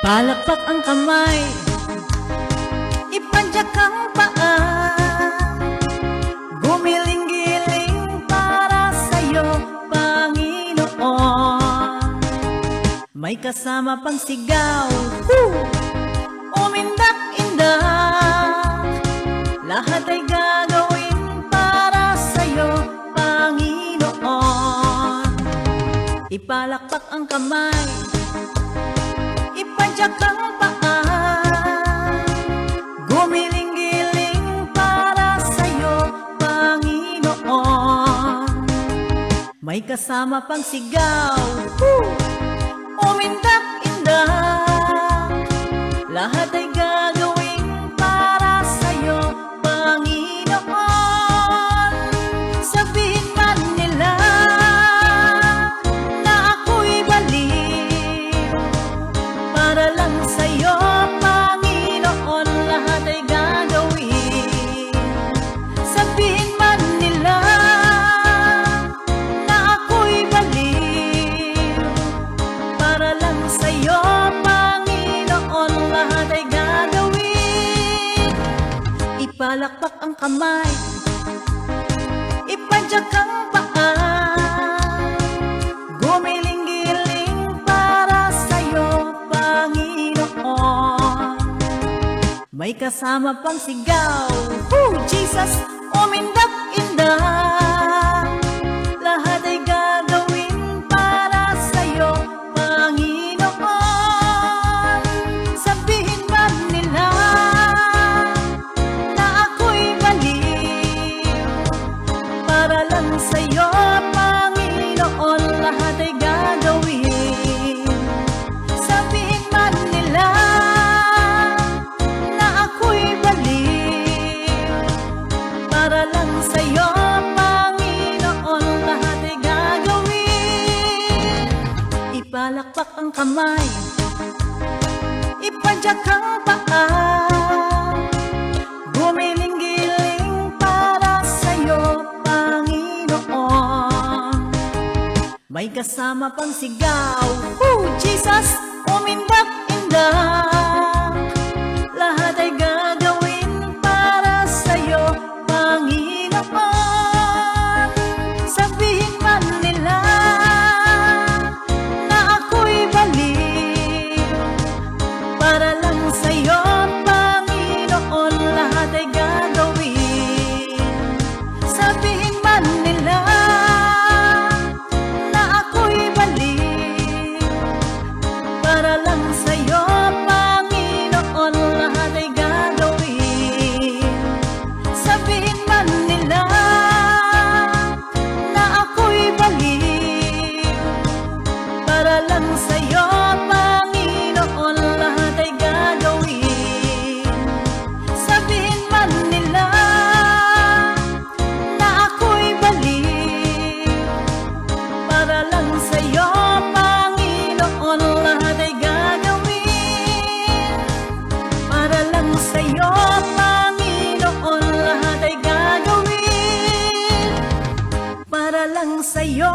Palakpak ang kamay, ipadyak ang paa, gumiling-giling para sa'yo, Panginoon. May kasama pang sigaw, umindak-indak, lahat ay gagawin para sa'yo, Panginoon. Ipalakpak ang kamay, ipadyak ang paa, gumiling-giling para sa'yo, Panginoon. May kasama pang sigaw, umindak-indak, lahat ay gagawin para sa'yo, Panginoon. Sabihin man nila na ako'y baliw, para lang sa'yo, Panginoon, lahat ay gagawin. Sabihin man nila na ako'y baliw, para lang sa'yo, Panginoon, lahat ay gagawin. Ipalakpak ang kamay, ipadyak ang paa, gumiling-giling para sa'yo, Panginoon. May kasama pang sigaw, Jesus, umindak-indak, lahat ay gagawin para sa'yo, Panginoon. Sabihin man nila na ako'y baliw, para lang sa'yo, Panginoon, lahat ay gagawin. Sabihin man nila na ako'y baliw, para lang sa'yo, Panginoon, lahat ay gagawin. Ipalakpak ang kamay, ipadyak ang paa, gumiling-giling para sa'yo, Panginoon. May kasama pang sigaw, Jesus, umindak-indak, lahat ay gagawin para sa'yo, Panginoon. Sabihin man nila na ako'y baliw, para lang sa'yo, Panginoon, lahat ay gagawin. Sabihin man nila na ako'y baliw, para lang sa'yo, Panginoon, lahat ay gagawin. Sabihin man nila na ako'y baliw, para lang sa'yo, Panginoon, lahat ay gagawin. Sabihin man nila na ako'y baliw, para lang sa'yo, Panginoon, lahat ay gagawin. Para lang sa'yo, Panginoon, lahat ay gagawin. Para lang sa'yo,